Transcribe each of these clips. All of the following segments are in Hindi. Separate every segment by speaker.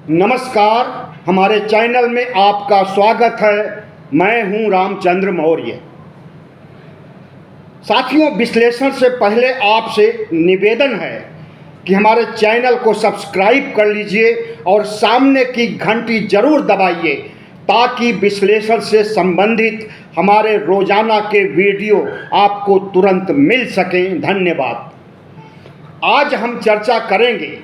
Speaker 1: नमस्कार। हमारे चैनल में आपका स्वागत है। मैं हूं रामचंद्र मौर्य। साथियों, विश्लेषण से पहले आपसे निवेदन है कि हमारे चैनल को सब्सक्राइब कर लीजिए और सामने की घंटी जरूर दबाइए ताकि विश्लेषण से संबंधित हमारे रोजाना के वीडियो आपको तुरंत मिल सकें। धन्यवाद। आज हम चर्चा करेंगे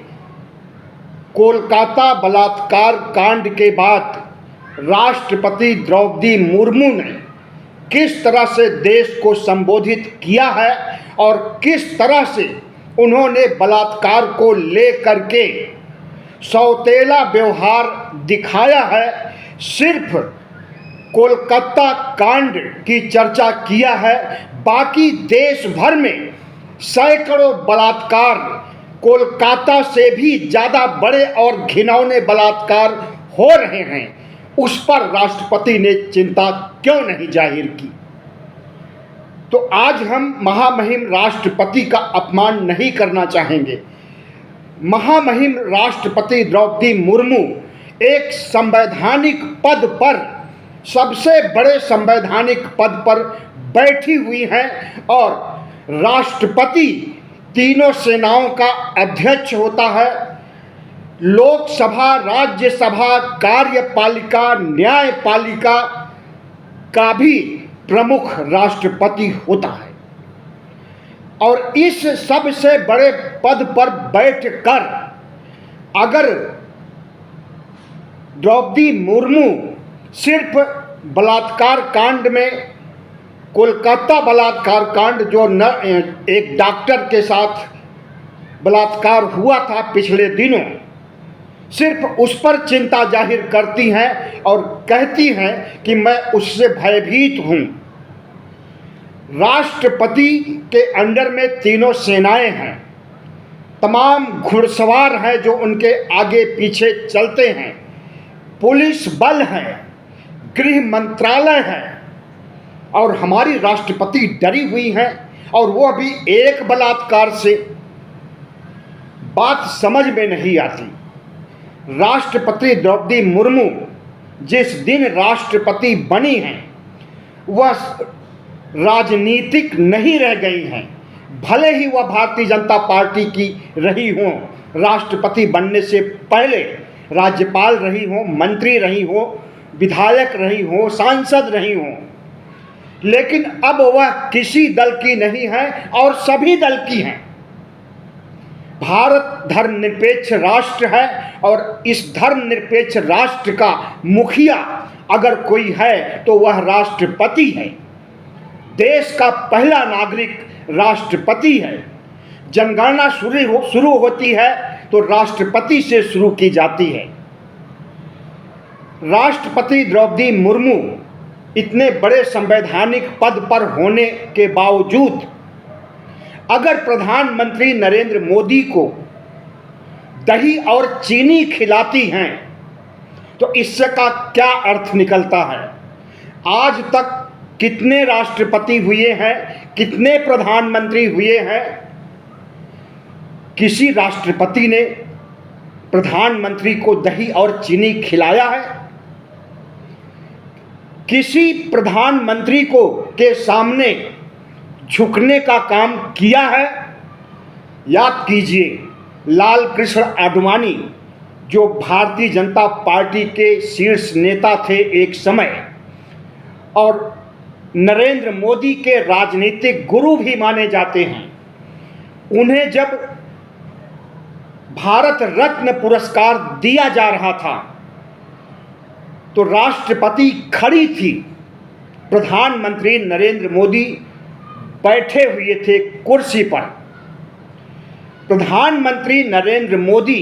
Speaker 1: कोलकाता बलात्कार कांड के बाद राष्ट्रपति द्रौपदी मुर्मू ने किस तरह से देश को संबोधित किया है और किस तरह से उन्होंने बलात्कार को लेकर के सौतेला व्यवहार दिखाया है। सिर्फ कोलकाता कांड की चर्चा किया है, बाकी देश भर में सैकड़ों बलात्कार, कोलकाता से भी ज़्यादा बड़े और घिनौने बलात्कार हो रहे हैं। उस पर राष्ट्रपति ने चिंता क्यों नहीं जाहिर की? तो आज हम महामहिम राष्ट्रपति का अपमान नहीं करना चाहेंगे। महामहिम राष्ट्रपति द्रौपदी मुर्मू एक संवैधानिक पद पर, सबसे बड़े संवैधानिक पद पर बैठी हुई हैं और राष्ट्रपति तीनों सेनाओं का अध्यक्ष होता है। लोकसभा, राज्यसभा, कार्यपालिका, न्यायपालिका का भी प्रमुख राष्ट्रपति होता है और इस सबसे बड़े पद पर बैठकर अगर द्रौपदी मुर्मू सिर्फ बलात्कार कांड में, कोलकाता बलात्कार कांड जो एक डॉक्टर के साथ बलात्कार हुआ था पिछले दिनों, सिर्फ उस पर चिंता जाहिर करती हैं और कहती हैं कि मैं उससे भयभीत हूं। राष्ट्रपति के अंडर में तीनों सेनाएं हैं, तमाम घुड़सवार हैं जो उनके आगे पीछे चलते हैं, पुलिस बल है, गृह मंत्रालय है और हमारी राष्ट्रपति डरी हुई हैं और वो भी एक बलात्कार से। बात समझ में नहीं आती। राष्ट्रपति द्रौपदी मुर्मू जिस दिन राष्ट्रपति बनी हैं वह राजनीतिक नहीं रह गई हैं, भले ही वह भारतीय जनता पार्टी की रही हों, राष्ट्रपति बनने से पहले राज्यपाल रही हों, मंत्री रही हों, विधायक रही हों, सांसद रही हों, लेकिन अब वह किसी दल की नहीं है और सभी दल की हैं। भारत धर्मनिरपेक्ष राष्ट्र है और इस धर्मनिरपेक्ष राष्ट्र का मुखिया अगर कोई है तो वह राष्ट्रपति है। देश का पहला नागरिक राष्ट्रपति है। जनगणना शुरू होती है तो राष्ट्रपति से शुरू की जाती है। राष्ट्रपति द्रौपदी मुर्मू इतने बड़े संवैधानिक पद पर होने के बावजूद अगर प्रधानमंत्री नरेंद्र मोदी को दही और चीनी खिलाती हैं तो इससे का क्या अर्थ निकलता है? आज तक कितने राष्ट्रपति हुए हैं, कितने प्रधानमंत्री हुए हैं? किसी राष्ट्रपति ने प्रधानमंत्री को दही और चीनी खिलाया है? किसी प्रधानमंत्री को के सामने झुकने का काम किया है? याद कीजिए, लाल कृष्ण आडवाणी जो भारतीय जनता पार्टी के शीर्ष नेता थे एक समय और नरेंद्र मोदी के राजनीतिक गुरु भी माने जाते हैं, उन्हें जब भारत रत्न पुरस्कार दिया जा रहा था तो राष्ट्रपति खड़ी थी, प्रधानमंत्री नरेंद्र मोदी बैठे हुए थे कुर्सी पर। प्रधानमंत्री नरेंद्र मोदी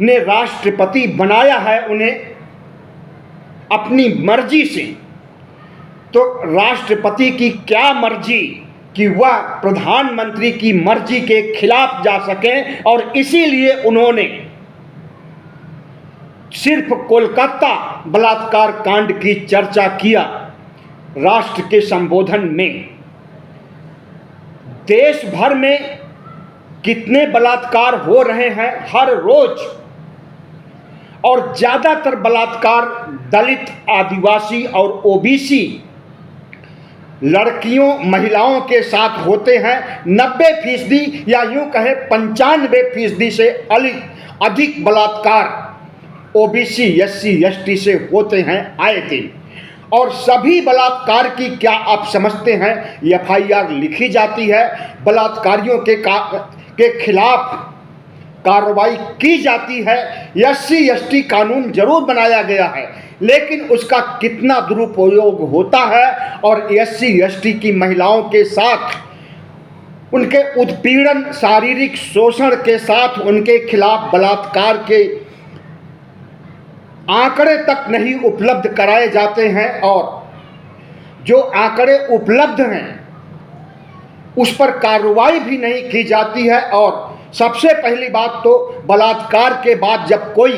Speaker 1: ने राष्ट्रपति बनाया है उन्हें अपनी मर्जी से, तो राष्ट्रपति की क्या मर्जी कि वह प्रधानमंत्री की मर्जी के खिलाफ जा सकें और इसीलिए उन्होंने सिर्फ कोलकाता बलात्कार कांड की चर्चा किया राष्ट्र के संबोधन में। देश भर में कितने बलात्कार हो रहे हैं हर रोज, और ज़्यादातर बलात्कार दलित, आदिवासी और ओबीसी लड़कियों, महिलाओं के साथ होते हैं। 90% या यूं कहे 95% से अधिक बलात्कार ओबीसी, एससी, एसटी से होते हैं आए दिन। और सभी बलात्कार की क्या आप समझते हैं एफआईआर लिखी जाती है, बलात्कारियों के खिलाफ कार्रवाई की जाती है, एससी एसटी कानून जरूर बनाया गया है, लेकिन उसका कितना दुरुपयोग होता है और एससी एसटी की महिलाओं के साथ उनके उत्पीड़न, शारीरिक शोषण के साथ उनके खिलाफ बलात्कार के आंकड़े तक नहीं उपलब्ध कराए जाते हैं, और जो आंकड़े उपलब्ध हैं उस पर कार्रवाई भी नहीं की जाती है। और सबसे पहली बात तो बलात्कार के बाद जब कोई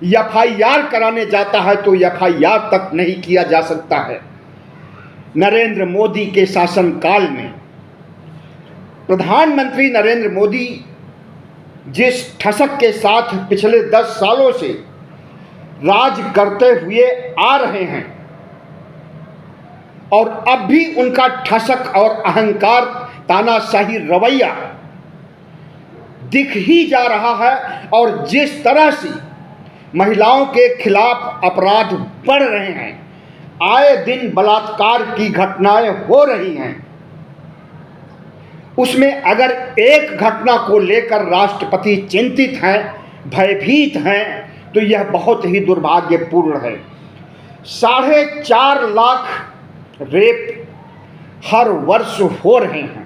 Speaker 1: एफआईआर कराने जाता है तो एफआईआर तक नहीं किया जा सकता है। नरेंद्र मोदी के शासनकाल में प्रधानमंत्री नरेंद्र मोदी जिस ठसक के साथ पिछले 10 सालों से राज करते हुए आ रहे हैं, और अब भी उनका ठसक और अहंकार, तानाशाही रवैया दिख ही जा रहा है। और जिस तरह से महिलाओं के खिलाफ अपराध बढ़ रहे हैं, आए दिन बलात्कार की घटनाएं हो रही हैं, उसमें अगर एक घटना को लेकर राष्ट्रपति चिंतित हैं, भयभीत हैं, तो यह बहुत ही दुर्भाग्यपूर्ण है। 4.5 लाख रेप हर वर्ष हो रहे हैं।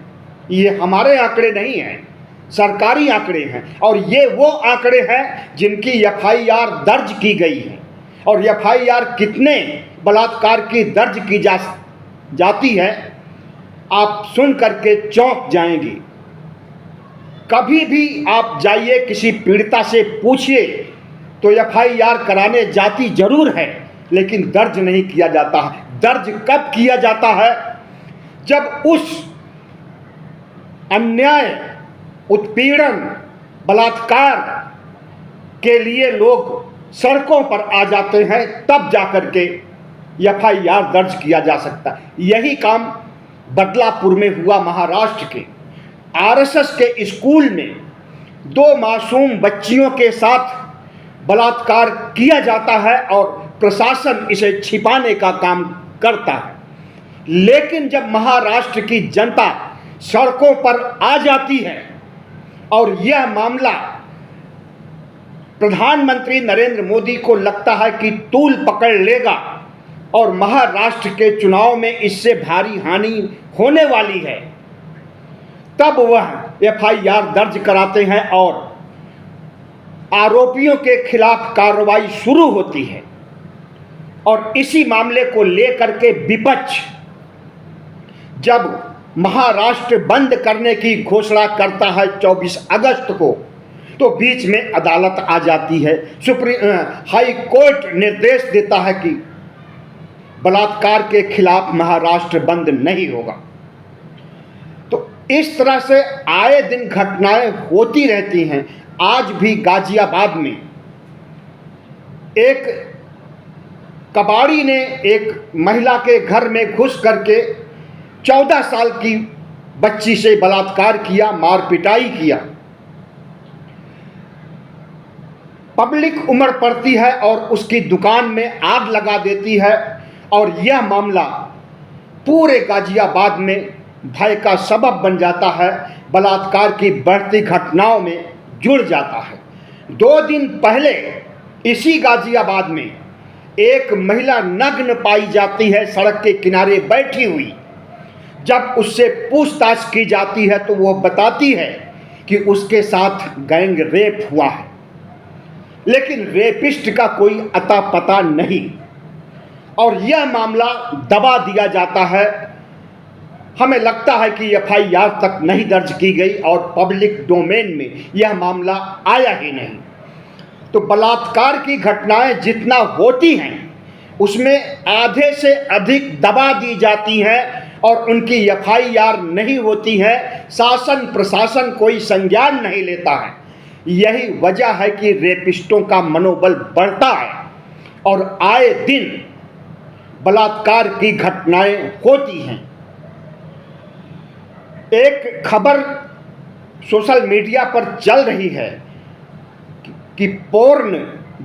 Speaker 1: ये हमारे आंकड़े नहीं हैं, सरकारी आंकड़े हैं, और ये वो आंकड़े हैं जिनकी एफआईआर दर्ज की गई है। और एफआईआर कितने बलात्कार की दर्ज की जाती है, आप सुन करके चौंक जाएंगे। कभी भी आप जाइए, किसी पीड़िता से पूछिए तो एफआईआर कराने जाती जरूर है, लेकिन दर्ज नहीं किया जाता है। दर्ज कब किया जाता है? जब उस अन्याय, उत्पीड़न, बलात्कार के लिए लोग सड़कों पर आ जाते हैं, तब जाकर के एफआईआर दर्ज किया जा सकता है। यही काम बदलापुर में हुआ, महाराष्ट्र के आरएसएस के स्कूल में 2 मासूम बच्चियों के साथ बलात्कार किया जाता है और प्रशासन इसे छिपाने का काम करता है। लेकिन जब महाराष्ट्र की जनता सड़कों पर आ जाती है और यह मामला प्रधानमंत्री नरेंद्र मोदी को लगता है कि तूल पकड़ लेगा और महाराष्ट्र के चुनाव में इससे भारी हानि होने वाली है, तब वह एफआईआर दर्ज कराते हैं और आरोपियों के खिलाफ कार्रवाई शुरू होती है। और इसी मामले को लेकर के विपक्ष जब महाराष्ट्र बंद करने की घोषणा करता है 24 अगस्त को, तो बीच में अदालत आ जाती है। हाई कोर्ट निर्देश देता है कि बलात्कार के खिलाफ महाराष्ट्र बंद नहीं होगा। तो इस तरह से आए दिन घटनाएं होती रहती हैं। आज भी गाजियाबाद में एक कबाड़ी ने एक महिला के घर में घुस करके 14 साल की बच्ची से बलात्कार किया, मार पिटाई किया। पब्लिक उमड़ पड़ती है और उसकी दुकान में आग लगा देती है, और यह मामला पूरे गाजियाबाद में भय का सबब बन जाता है, बलात्कार की बढ़ती घटनाओं में जुड़ जाता है। 2 दिन पहले इसी गाजियाबाद में एक महिला नग्न पाई जाती है, सड़क के किनारे बैठी हुई। जब उससे पूछताछ की जाती है तो वह बताती है कि उसके साथ गैंग रेप हुआ है, लेकिन रेपिस्ट का कोई अता पता नहीं, और यह मामला दबा दिया जाता है। हमें लगता है कि एफआईआर तक नहीं दर्ज की गई और पब्लिक डोमेन में यह मामला आया ही नहीं। तो बलात्कार की घटनाएं जितना होती हैं उसमें आधे से अधिक दबा दी जाती हैं और उनकी एफआईआर नहीं होती है। शासन प्रशासन कोई संज्ञान नहीं लेता है। यही वजह है कि रेपिस्टों का मनोबल बढ़ता है और आए दिन बलात्कार की घटनाएं होती हैं। एक खबर सोशल मीडिया पर चल रही है कि पोर्न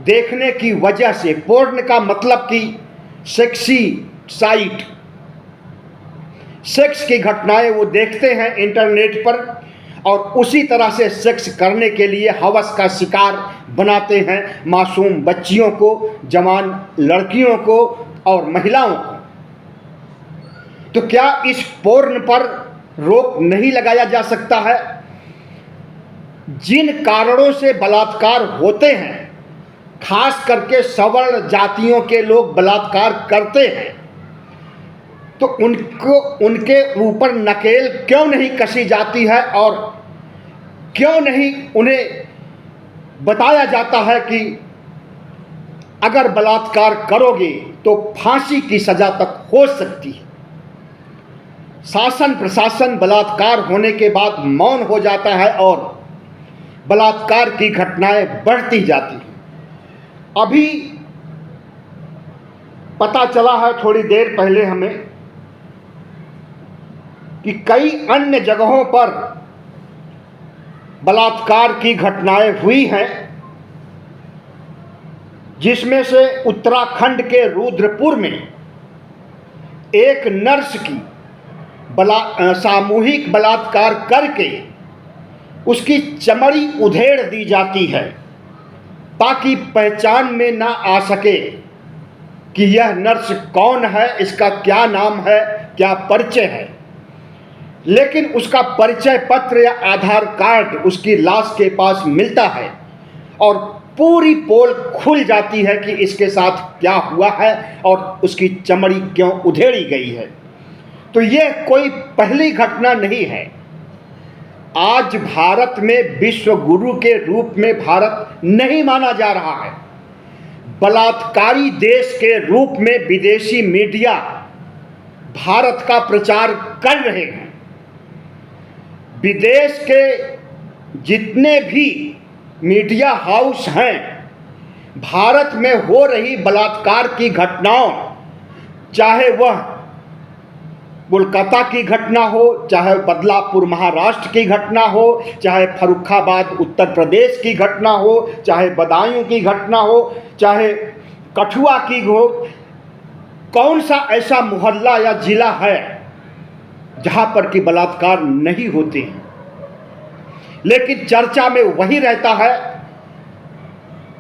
Speaker 1: देखने की वजह से, पोर्न का मतलब कि सेक्सी साइट, सेक्स की घटनाएं वो देखते हैं इंटरनेट पर और उसी तरह से सेक्स करने के लिए हवस का शिकार बनाते हैं मासूम बच्चियों को, जवान लड़कियों को और महिलाओं को। तो क्या इस पोर्न पर रोक नहीं लगाया जा सकता है? जिन कारणों से बलात्कार होते हैं, खास करके सवर्ण जातियों के लोग बलात्कार करते हैं, तो उनके ऊपर नकेल क्यों नहीं कसी जाती है और क्यों नहीं उन्हें बताया जाता है कि अगर बलात्कार करोगे तो फांसी की सजा तक हो सकती है। शासन प्रशासन बलात्कार होने के बाद मौन हो जाता है और बलात्कार की घटनाएं बढ़ती जाती हैं। अभी पता चला है थोड़ी देर पहले हमें कि कई अन्य जगहों पर बलात्कार की घटनाएं हुई हैं, जिसमें से उत्तराखंड के रुद्रपुर में एक नर्स की सामूहिक बलात्कार करके उसकी चमड़ी उधेड़ दी जाती है ताकि पहचान में ना आ सके कि यह नर्स कौन है, इसका क्या नाम है, क्या परिचय है। लेकिन उसका परिचय पत्र या आधार कार्ड उसकी लाश के पास मिलता है और पूरी पोल खुल जाती है कि इसके साथ क्या हुआ है और उसकी चमड़ी क्यों उधेड़ी गई है। तो यह कोई पहली घटना नहीं है। आज भारत में विश्व गुरु के रूप में भारत नहीं माना जा रहा है। बलात्कारी देश के रूप में विदेशी मीडिया भारत का प्रचार कर रहे हैं। विदेश के जितने भी मीडिया हाउस हैं, भारत में हो रही बलात्कार की घटनाओं, चाहे वह कोलकाता की घटना हो, चाहे बदलापुर महाराष्ट्र की घटना हो, चाहे फर्रुखाबाद उत्तर प्रदेश की घटना हो, चाहे बदायूं की घटना हो, चाहे कठुआ की हो, कौन सा ऐसा मोहल्ला या जिला है जहां पर कि बलात्कार नहीं होते हैं। लेकिन चर्चा में वही रहता है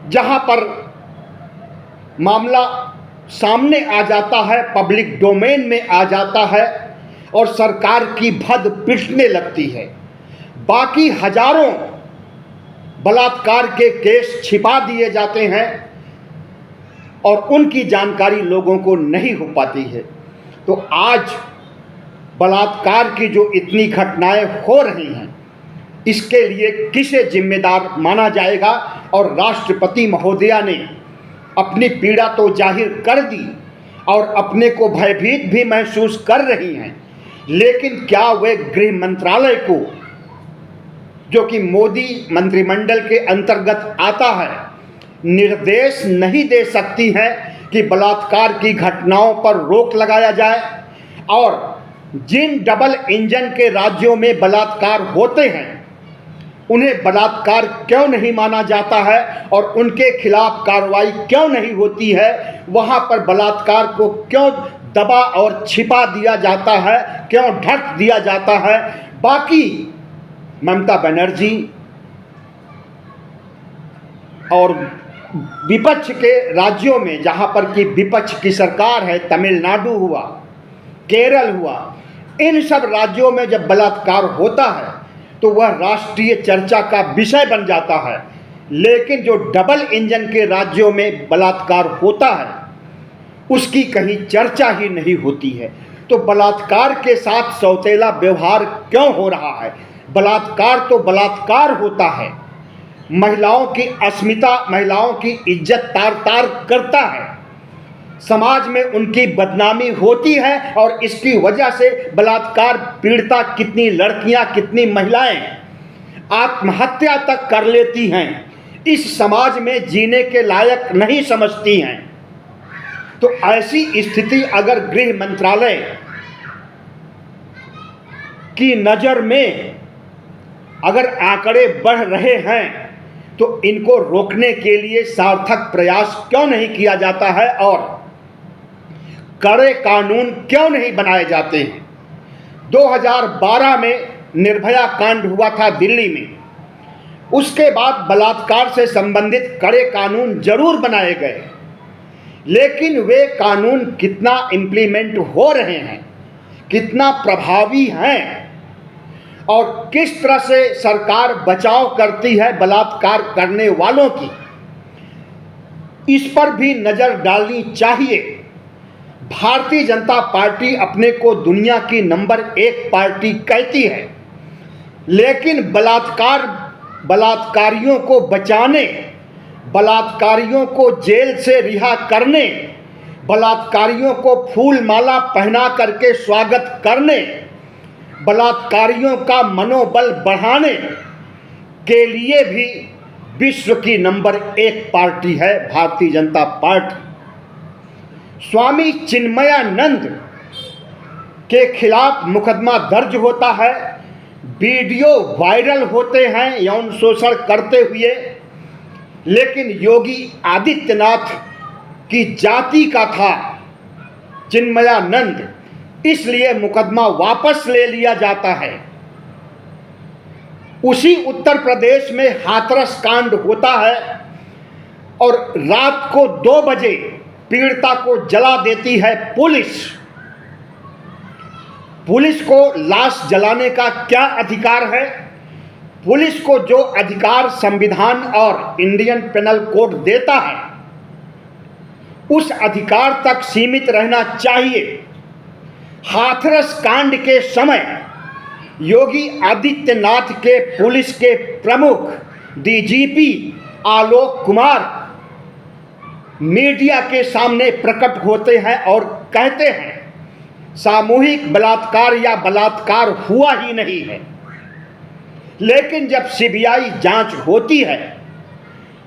Speaker 1: जहां पर मामला सामने आ जाता है, पब्लिक डोमेन में आ जाता है और सरकार की भद पिटने लगती है। बाकी हजारों बलात्कार के केस छिपा दिए जाते हैं और उनकी जानकारी लोगों को नहीं हो पाती है। तो आज बलात्कार की जो इतनी घटनाएं हो रही हैं, इसके लिए किसे जिम्मेदार माना जाएगा? और राष्ट्रपति महोदया ने अपनी पीड़ा तो जाहिर कर दी और अपने को भयभीत भी महसूस कर रही हैं, लेकिन क्या वे गृह मंत्रालय को, जो कि मोदी मंत्रिमंडल के अंतर्गत आता है, निर्देश नहीं दे सकती हैं कि बलात्कार की घटनाओं पर रोक लगाया जाए? और जिन डबल इंजन के राज्यों में बलात्कार होते हैं, उन्हें बलात्कार क्यों नहीं माना जाता है और उनके खिलाफ कार्रवाई क्यों नहीं होती है? वहां पर बलात्कार को क्यों दबा और छिपा दिया जाता है, क्यों ढक दिया जाता है? बाकी ममता बनर्जी और विपक्ष के राज्यों में, जहां पर कि विपक्ष की सरकार है, तमिलनाडु हुआ, केरल हुआ, इन सब राज्यों में जब बलात्कार होता है तो वह राष्ट्रीय चर्चा का विषय बन जाता है। लेकिन जो डबल इंजन के राज्यों में बलात्कार होता है, उसकी कहीं चर्चा ही नहीं होती है। तो बलात्कार के साथ सौतेला व्यवहार क्यों हो रहा है? बलात्कार तो बलात्कार होता है, महिलाओं की अस्मिता, महिलाओं की इज्जत तार तार करता है, समाज में उनकी बदनामी होती है और इसकी वजह से बलात्कार पीड़िता कितनी लड़कियां, कितनी महिलाएं आत्महत्या तक कर लेती हैं, इस समाज में जीने के लायक नहीं समझती हैं। तो ऐसी स्थिति अगर गृह मंत्रालय की नज़र में अगर आंकड़े बढ़ रहे हैं तो इनको रोकने के लिए सार्थक प्रयास क्यों नहीं किया जाता है और कड़े कानून क्यों नहीं बनाए जाते हैं। 2012 में निर्भया कांड हुआ था दिल्ली में, उसके बाद बलात्कार से संबंधित कड़े कानून जरूर बनाए गए, लेकिन वे कानून कितना इम्प्लीमेंट हो रहे हैं, कितना प्रभावी हैं और किस तरह से सरकार बचाव करती है बलात्कार करने वालों की, इस पर भी नज़र डालनी चाहिए। भारतीय जनता पार्टी अपने को दुनिया की नंबर 1 पार्टी कहती है, लेकिन बलात्कारियों को बचाने, बलात्कारियों को जेल से रिहा करने, बलात्कारियों को फूल माला पहना करके स्वागत करने, बलात्कारियों का मनोबल बढ़ाने के लिए भी विश्व की नंबर 1 पार्टी है भारतीय जनता पार्टी। स्वामी चिन्मयानंद के खिलाफ मुकदमा दर्ज होता है, वीडियो वायरल होते हैं यौन शोषण करते हुए, लेकिन योगी आदित्यनाथ की जाति का था चिन्मयानंद, इसलिए मुकदमा वापस ले लिया जाता है। उसी उत्तर प्रदेश में हाथरस कांड होता है और रात को 2 बजे पीड़िता को जला देती है पुलिस। पुलिस को लाश जलाने का क्या अधिकार है? पुलिस को जो अधिकार संविधान और इंडियन पेनल कोड देता है, उस अधिकार तक सीमित रहना चाहिए। हाथरस कांड के समय योगी आदित्यनाथ के पुलिस के प्रमुख डीजीपी आलोक कुमार मीडिया के सामने प्रकट होते हैं और कहते हैं सामूहिक बलात्कार या बलात्कार हुआ ही नहीं है। लेकिन जब सीबीआई जांच होती है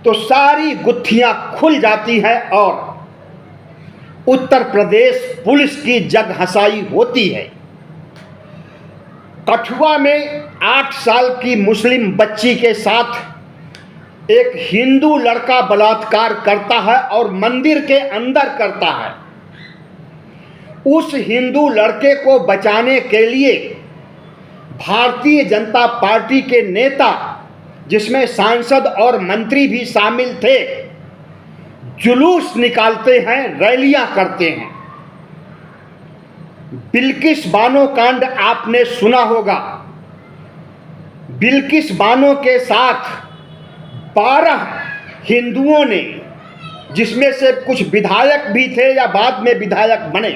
Speaker 1: तो सारी गुत्थियां खुल जाती हैं और उत्तर प्रदेश पुलिस की जग हंसाई होती है। कठुआ में 8 साल की मुस्लिम बच्ची के साथ एक हिंदू लड़का बलात्कार करता है और मंदिर के अंदर करता है। उस हिंदू लड़के को बचाने के लिए भारतीय जनता पार्टी के नेता, जिसमें सांसद और मंत्री भी शामिल थे, जुलूस निकालते हैं, रैलियां करते हैं। बिल्किस बानो कांड आपने सुना होगा। बिल्किस बानो के साथ 12 हिंदुओं ने, जिसमें से कुछ विधायक भी थे या बाद में विधायक बने,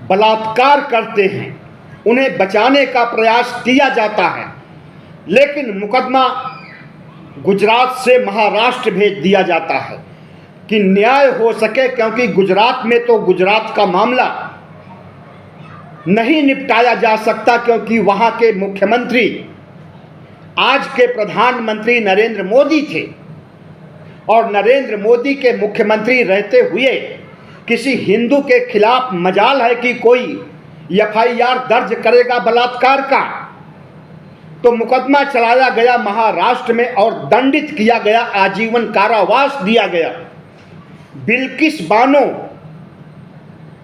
Speaker 1: बलात्कार करते हैं। उन्हें बचाने का प्रयास किया जाता है, लेकिन मुकदमा गुजरात से महाराष्ट्र भेज दिया जाता है कि न्याय हो सके, क्योंकि गुजरात में तो गुजरात का मामला नहीं निपटाया जा सकता, क्योंकि वहाँ के मुख्यमंत्री आज के प्रधानमंत्री नरेंद्र मोदी थे और नरेंद्र मोदी के मुख्यमंत्री रहते हुए किसी हिंदू के खिलाफ मजाल है कि कोई एफआईआर दर्ज करेगा बलात्कार का। तो मुकदमा चलाया गया महाराष्ट्र में और दंडित किया गया, आजीवन कारावास दिया गया। बिल्किस बानो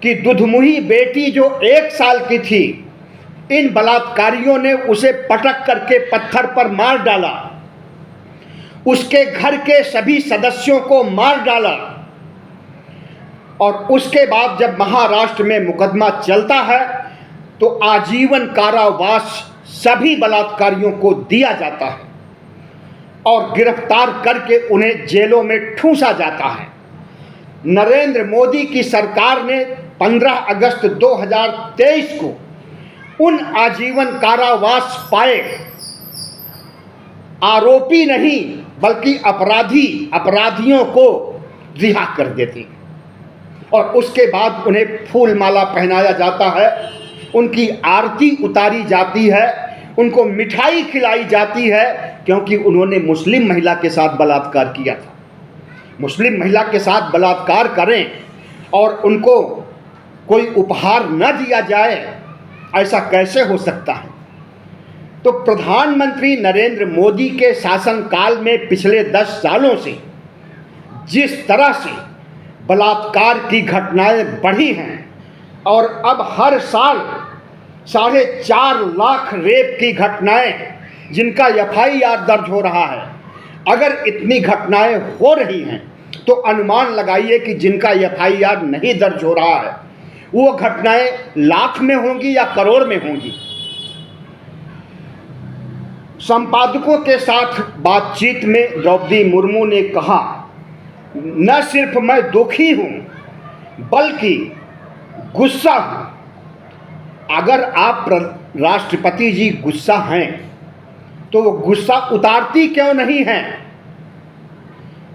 Speaker 1: की दुधमुही बेटी जो 1 साल की थी, इन बलात्कारियों ने उसे पटक करके पत्थर पर मार डाला, उसके घर के सभी सदस्यों को मार डाला और उसके बाद जब महाराष्ट्र में मुकदमा चलता है तो आजीवन कारावास सभी बलात्कारियों को दिया जाता है और गिरफ्तार करके उन्हें जेलों में ठूंसा जाता है। नरेंद्र मोदी की सरकार ने 15 अगस्त 2023 को उन आजीवन कारावास पाए आरोपी नहीं बल्कि अपराधियों को रिहा कर देती और उसके बाद उन्हें फूल माला पहनाया जाता है, उनकी आरती उतारी जाती है, उनको मिठाई खिलाई जाती है क्योंकि उन्होंने मुस्लिम महिला के साथ बलात्कार किया था। मुस्लिम महिला के साथ बलात्कार करें और उनको कोई उपहार न दिया जाए, ऐसा कैसे हो सकता है? तो प्रधानमंत्री नरेंद्र मोदी के शासनकाल में पिछले 10 सालों से जिस तरह से बलात्कार की घटनाएं बढ़ी हैं और अब हर साल 4.5 लाख रेप की घटनाएं जिनका FIR दर्ज हो रहा है, अगर इतनी घटनाएं हो रही हैं तो अनुमान लगाइए कि जिनका FIR नहीं दर्ज हो रहा है वो घटनाएं लाख में होंगी या करोड़ में होंगी। संपादकों के साथ बातचीत में द्रौपदी मुर्मू ने कहा, न सिर्फ मैं दुखी हूं बल्कि गुस्सा हूं। अगर आप राष्ट्रपति जी गुस्सा हैं तो वो गुस्सा उतारती क्यों नहीं हैं?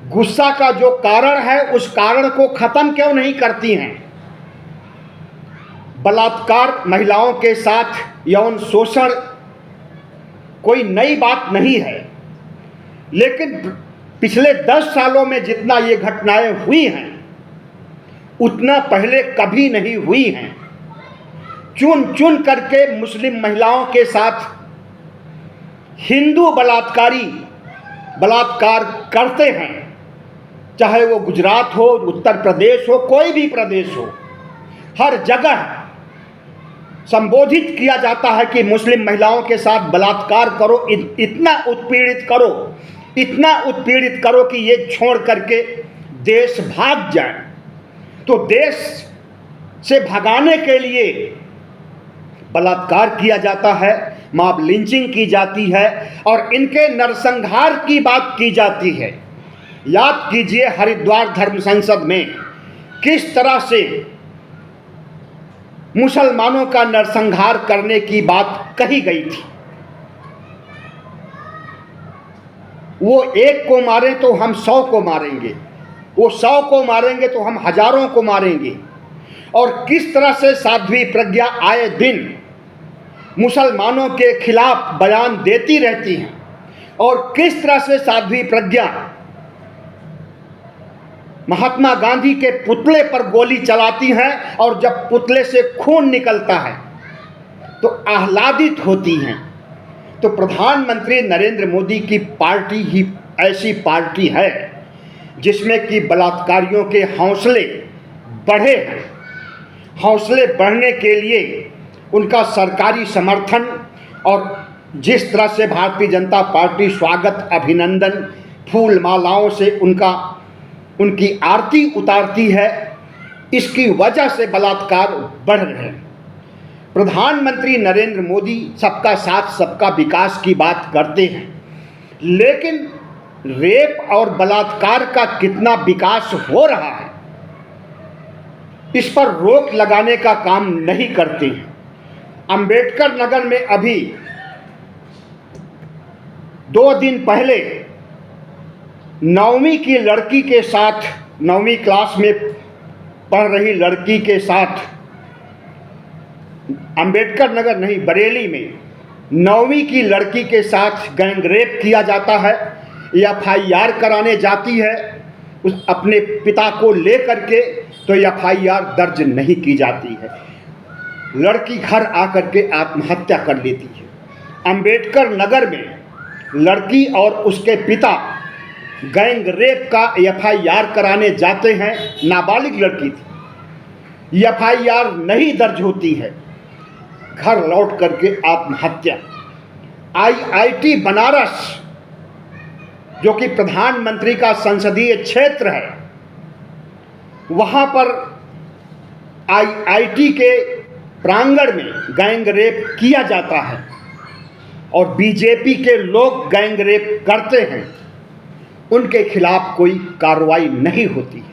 Speaker 1: गुस्सा का जो कारण है उस कारण को खत्म क्यों नहीं करती हैं? बलात्कार, महिलाओं के साथ यौन शोषण कोई नई बात नहीं है, लेकिन पिछले 10 सालों में जितना ये घटनाएं हुई हैं उतना पहले कभी नहीं हुई हैं। चुन चुन करके मुस्लिम महिलाओं के साथ हिंदू बलात्कारी बलात्कार करते हैं, चाहे वो गुजरात हो, उत्तर प्रदेश हो, कोई भी प्रदेश हो, हर जगह संबोधित किया जाता है कि मुस्लिम महिलाओं के साथ बलात्कार करो, इतना उत्पीड़ित करो कि ये छोड़ करके देश भाग जाए। तो देश से भगाने के लिए बलात्कार किया जाता है, मॉब लिंचिंग की जाती है और इनके नरसंहार की बात की जाती है। याद कीजिए हरिद्वार धर्म संसद में किस तरह से मुसलमानों का नरसंहार करने की बात कही गई थी। वो एक को मारे तो हम 100 को मारेंगे, वो 100 को मारेंगे तो हम हजारों को मारेंगे। और किस तरह से साध्वी प्रज्ञा आए दिन मुसलमानों के खिलाफ बयान देती रहती हैं और किस तरह से साध्वी प्रज्ञा महात्मा गांधी के पुतले पर गोली चलाती हैं और जब पुतले से खून निकलता है तो आह्लादित होती हैं। तो प्रधानमंत्री नरेंद्र मोदी की पार्टी ही ऐसी पार्टी है जिसमें कि बलात्कारियों के हौसले बढ़े हैं। हौसले बढ़ने के लिए उनका सरकारी समर्थन और जिस तरह से भारतीय जनता पार्टी स्वागत, अभिनंदन, फूल मालाओं से उनकी आरती उतारती है, इसकी वजह से बलात्कार बढ़ रहे हैं। प्रधानमंत्री नरेंद्र मोदी सबका साथ सबका विकास की बात करते हैं, लेकिन रेप और बलात्कार का कितना विकास हो रहा है इस पर रोक लगाने का काम नहीं करते हैं। अंबेडकर नगर में अभी 2 दिन पहले 9वीं की लड़की के साथ, 9वीं क्लास में पढ़ रही लड़की के साथ, अंबेडकर नगर नहीं बरेली में 9वीं की लड़की के साथ गैंग रेप किया जाता है। FIR कराने जाती है उस अपने पिता को लेकर के, तो FIR दर्ज नहीं की जाती है। लड़की घर आकर के आत्महत्या कर लेती है। अंबेडकर नगर में लड़की और उसके पिता गैंग रेप का FIR कराने जाते हैं। नाबालिग लड़की थी, FIR नहीं दर्ज होती है, घर लौट करके आत्महत्या। IIT बनारस जो कि प्रधानमंत्री का संसदीय क्षेत्र है, वहाँ पर IIT के प्रांगण में गैंग रेप किया जाता है और बीजेपी के लोग गैंग रेप करते हैं, उनके खिलाफ कोई कार्रवाई नहीं होती है।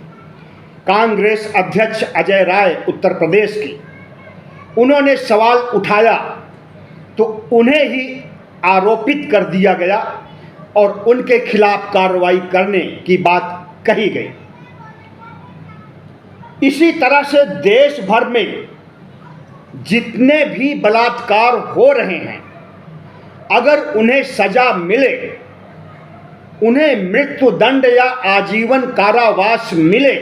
Speaker 1: कांग्रेस अध्यक्ष अजय राय उत्तर प्रदेश के, उन्होंने सवाल उठाया तो उन्हें ही आरोपित कर दिया गया और उनके खिलाफ कार्रवाई करने की बात कही गई। इसी तरह से देश भर में जितने भी बलात्कार हो रहे हैं अगर उन्हें सजा मिले, उन्हें मृत्युदंड या आजीवन कारावास मिले,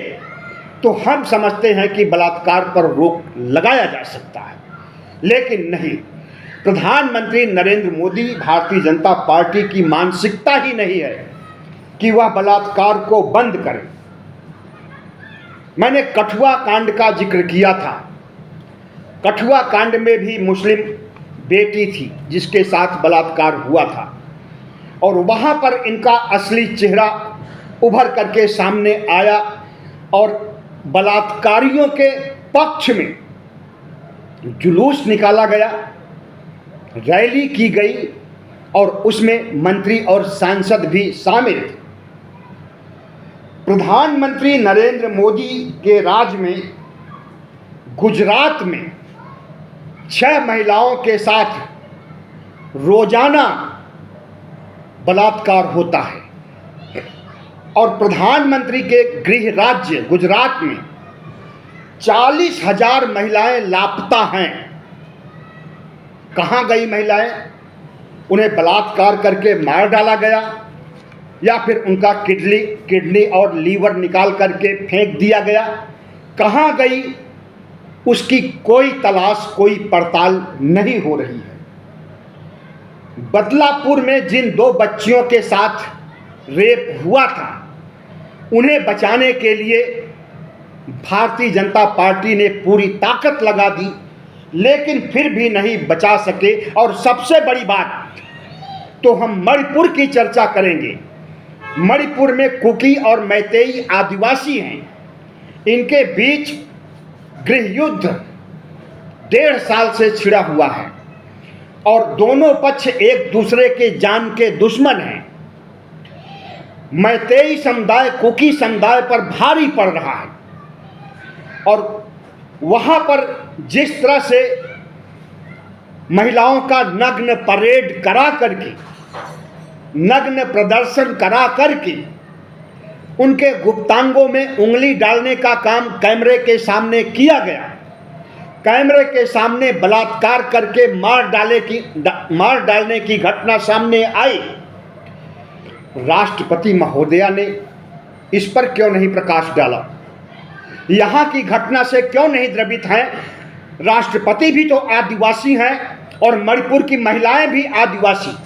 Speaker 1: तो हम समझते हैं कि बलात्कार पर रोक लगाया जा सकता है। लेकिन नहीं, प्रधानमंत्री नरेंद्र मोदी, भारतीय जनता पार्टी की मानसिकता ही नहीं है कि वह बलात्कार को बंद करें। मैंने कठुआ कांड का जिक्र किया था। कठुआ कांड में भी मुस्लिम बेटी थी जिसके साथ बलात्कार हुआ था, और वहाँ पर इनका असली चेहरा उभर करके सामने आया और बलात्कारियों के पक्ष में जुलूस निकाला गया, रैली की गई और उसमें मंत्री और सांसद भी शामिल थे। प्रधानमंत्री नरेंद्र मोदी के राज में गुजरात में 6 महिलाओं के साथ रोजाना बलात्कार होता है, और प्रधानमंत्री के गृह राज्य गुजरात में 40,000 महिलाएं लापता हैं। कहाँ गई महिलाएं? उन्हें बलात्कार करके मार डाला गया या फिर उनका किडनी और लीवर निकाल करके फेंक दिया गया। कहाँ गई उसकी कोई तलाश, कोई पड़ताल नहीं हो रही है। बदलापुर में जिन 2 बच्चियों के साथ रेप हुआ था, उन्हें बचाने के लिए भारतीय जनता पार्टी ने पूरी ताकत लगा दी, लेकिन फिर भी नहीं बचा सके। और सबसे बड़ी बात तो हम मणिपुर की चर्चा करेंगे। मणिपुर में कुकी और मैतेई आदिवासी हैं, इनके बीच गृह युद्ध 1.5 साल से छिड़ा हुआ है और दोनों पक्ष एक दूसरे के जान के दुश्मन हैं। मैतेई समुदाय कुकी समुदाय पर भारी पड़ रहा है, और वहां पर जिस तरह से महिलाओं का नग्न परेड करा करके, नग्न प्रदर्शन करा करके उनके गुप्तांगों में उंगली डालने का काम कैमरे के सामने किया गया, कैमरे के सामने बलात्कार करके मार डालने की घटना सामने आई। राष्ट्रपति महोदया ने इस पर क्यों नहीं प्रकाश डाला? यहाँ की घटना से क्यों नहीं द्रवित हैं? राष्ट्रपति भी तो आदिवासी हैं और मणिपुर की महिलाएं भी आदिवासी।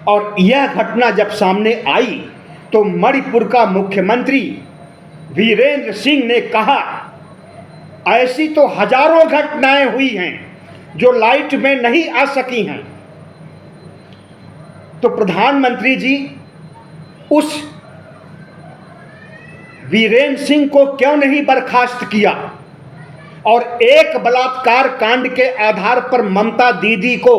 Speaker 1: और यह घटना जब सामने आई तो मणिपुर का मुख्यमंत्री वीरेंद्र सिंह ने कहा, ऐसी तो हजारों घटनाएं हुई हैं जो लाइट में नहीं आ सकी हैं। तो प्रधानमंत्री जी उस वीरेंद्र सिंह को क्यों नहीं बर्खास्त किया, और एक बलात्कार कांड के आधार पर ममता दीदी को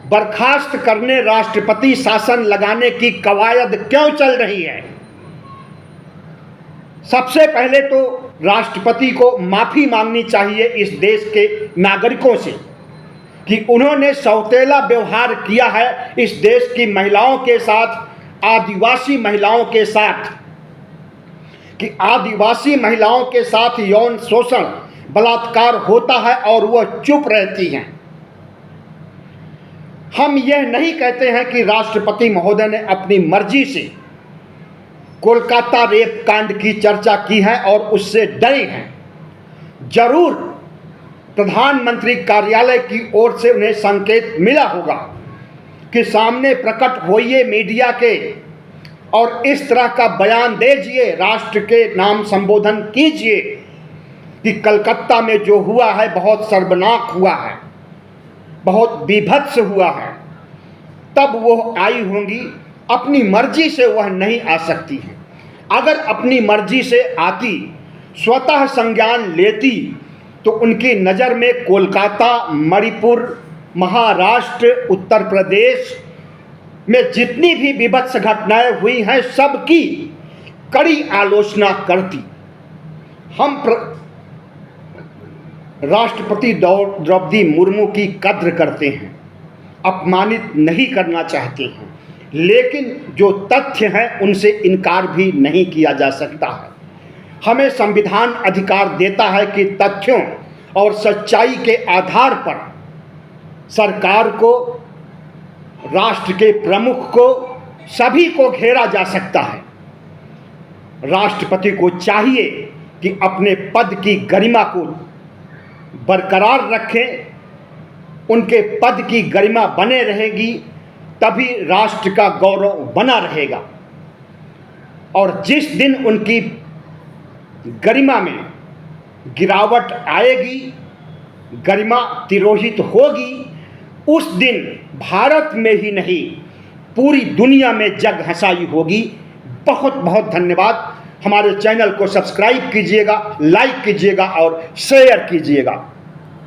Speaker 1: बर्खास्त करने राष्ट्रपति शासन लगाने की कवायद क्यों चल रही है? सबसे पहले तो राष्ट्रपति को माफी मांगनी चाहिए इस देश के नागरिकों से कि उन्होंने सौतेला व्यवहार किया है इस देश की महिलाओं के साथ, आदिवासी महिलाओं के साथ, कि आदिवासी महिलाओं के साथ यौन शोषण, बलात्कार होता है और वह चुप रहती हैं। हम यह नहीं कहते हैं कि राष्ट्रपति महोदय ने अपनी मर्जी से कोलकाता रेप कांड की चर्चा की है और उससे डरे हैं। जरूर प्रधानमंत्री कार्यालय की ओर से उन्हें संकेत मिला होगा कि सामने प्रकट होइए मीडिया के और इस तरह का बयान दीजिए, राष्ट्र के नाम संबोधन कीजिए कि कलकत्ता में जो हुआ है बहुत शर्मनाक हुआ है, बहुत बीभत्स हुआ है। तब वो आई होंगी। अपनी मर्जी से वह नहीं आ सकती हैं। अगर अपनी मर्जी से आती, स्वतः संज्ञान लेती, तो उनकी नज़र में कोलकाता, मणिपुर, महाराष्ट्र, उत्तर प्रदेश में जितनी भी विभत्स घटनाएं हुई हैं सबकी कड़ी आलोचना करती। हम राष्ट्रपति द्रौपदी मुर्मू की कद्र करते हैं, अपमानित नहीं करना चाहते हैं, लेकिन जो तथ्य हैं उनसे इनकार भी नहीं किया जा सकता है। हमें संविधान अधिकार देता है कि तथ्यों और सच्चाई के आधार पर सरकार को, राष्ट्र के प्रमुख को, सभी को घेरा जा सकता है। राष्ट्रपति को चाहिए कि अपने पद की गरिमा को बरकरार रखें। उनके पद की गरिमा बने रहेगी तभी राष्ट्र का गौरव बना रहेगा। और जिस दिन उनकी गरिमा में गिरावट आएगी, गरिमा तिरोहित होगी, उस दिन भारत में ही नहीं पूरी दुनिया में जग हंसाई होगी। बहुत बहुत धन्यवाद। हमारे चैनल को सब्सक्राइब कीजिएगा, लाइक कीजिएगा और शेयर कीजिएगा।